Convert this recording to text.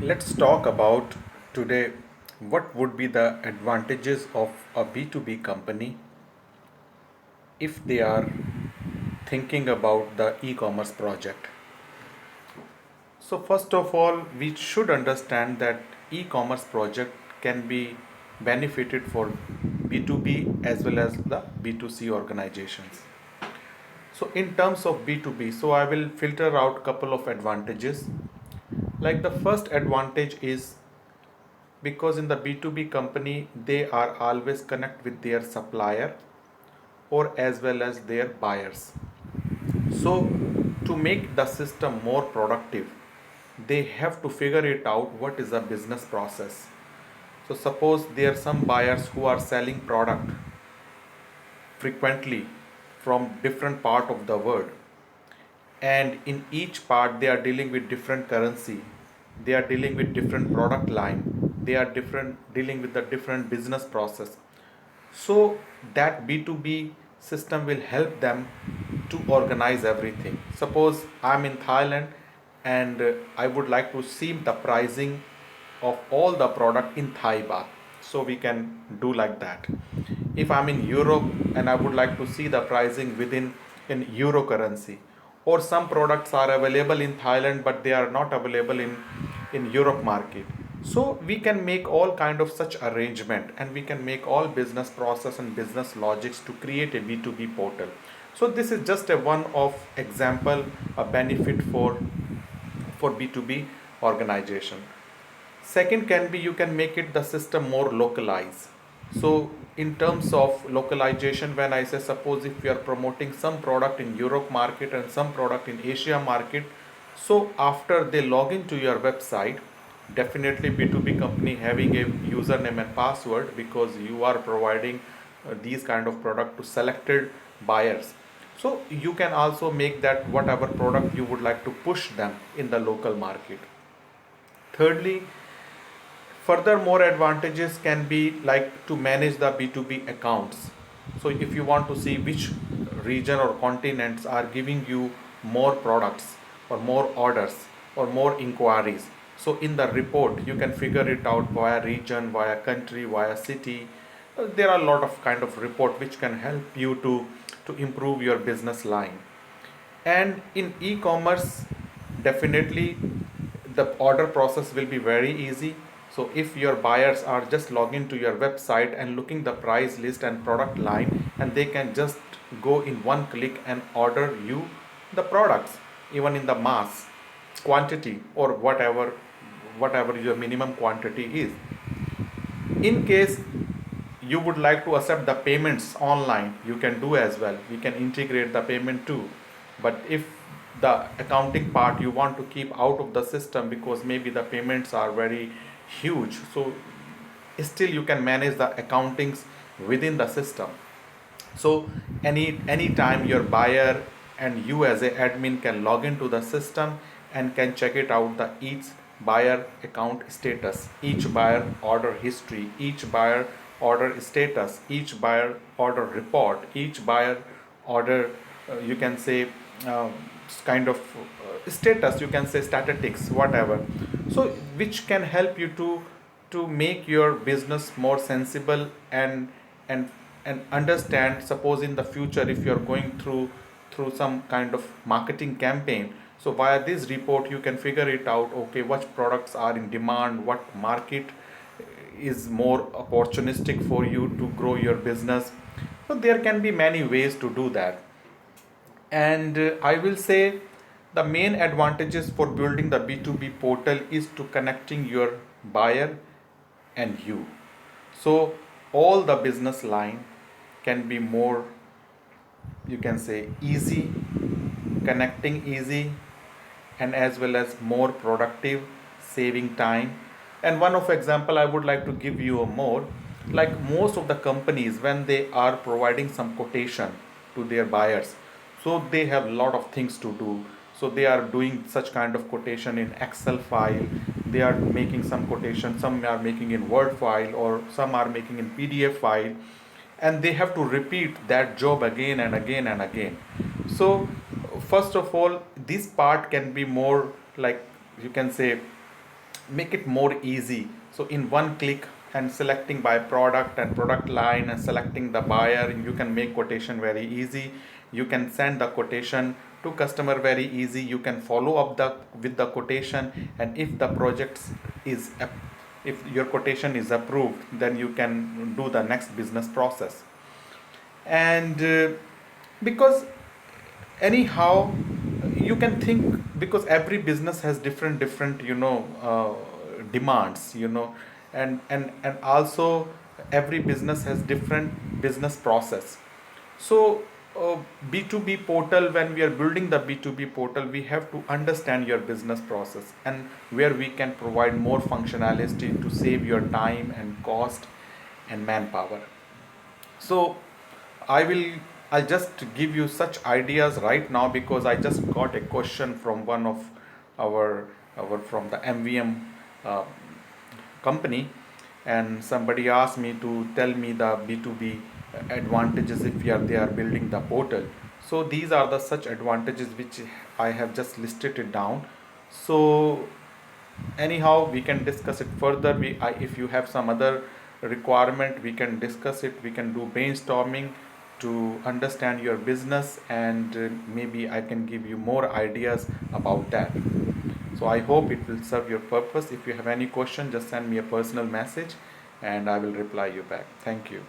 Let's talk about today what would be the advantages of a B2B company if they are thinking about the e-commerce project. So first of all, we should understand that e-commerce project can be benefited for B2B as well as the B2C organizations. So in terms of B2B, so I will filter out couple of advantages. Like the first advantage is because in the B2B company they are always connect with their supplier or as well as their buyers. So to make the system more productive, they have to figure it out what is the business process. So suppose there are some buyers who are selling product frequently from different part of the world, and in each part they are dealing with different currency, they are dealing with different product line, they are different dealing with the different business process. So that B2B system will help them to organize everything. Suppose I'm in Thailand and I would like to see the pricing of all the product in Thai baht, so we can do like that. If I'm in Europe and I would like to see the pricing within in euro currency, or some products are available in Thailand but they are not available in Europe market, so we can make all kind of such arrangement and we can make all business process and business logics to create a B2B portal. So this is just a one of example, a benefit for B2B organization. Second can be you can make it the system more localized. So in terms of localization, when I say suppose if you are promoting some product in Europe market and some product in Asia market, so after they log into your website, definitely B2B company having a username and password because you are providing these kind of product to selected buyers. So you can also make that whatever product you would like to push them in the local market. Thirdly, furthermore advantages can be like to manage the B2B accounts. So if you want to see which region or continents are giving you more products or more orders or more inquiries, so in the report you can figure it out via region, via country, via city. There are a lot of kind of report which can help you to improve your business line. And in e-commerce, definitely the order process will be very easy. So if your buyers are just logging to your website and looking the price list and product line, and they can just go in one click and order you the products, even in the mass quantity or whatever your minimum quantity is. In case you would like to accept the payments online, you can do as well, we can integrate the payment too. But if the accounting part you want to keep out of the system because maybe the payments are very huge, so still you can manage the accountings within the system. So any time your buyer and you as a admin can log into the system and can check it out, the each buyer account status, each buyer order history, each buyer order status, each buyer order report, each buyer order, you can say, uh, kind of status, you can say statistics, whatever. So which can help you to make your business more sensible and and understand. Suppose in the future if you are going through some kind of marketing campaign, so via this report you can figure it out, okay, which products are in demand, what market is more opportunistic for you to grow your business. So there can be many ways to do that. And I will say the main advantages for building the B2B portal is to connecting your buyer and you. So all the business line can be more, you can say, easy, connecting easy, and as well as more productive, saving time. And one of example I would like to give you a more, like most of the companies when they are providing some quotation to their buyers, so they have a lot of things to do. So they are doing such kind of quotation in Excel file, they are making some quotation, some are making in Word file, or some are making in PDF file, and they have to repeat that job again and again and again. So first of all, this part can be more, like, you can say, make it more easy. So in one click, and selecting by product and product line and selecting the buyer, you can make quotation very easy. You can send the quotation to customer very easy. You can follow up the with the quotation, and if the project is if your quotation is approved, then you can do the next business process. And because anyhow, you can think, because every business has different demands, and also every business has different business process. So B2B portal, when we are building the B2B portal, we have to understand your business process and where we can provide more functionality to save your time and cost and manpower. So I will I'll just give you such ideas right now, because I just got a question from one of our from the MVM uh, company, and somebody asked me to tell me the B2B advantages if they are building the portal. So these are the such advantages which I have just listed it down. So anyhow, we can discuss it further. If you have some other requirement, we can discuss it. We can do brainstorming to understand your business, and maybe I can give you more ideas about that. So I hope it will serve your purpose. If you have any question, just send me a personal message and I will reply you back. Thank you.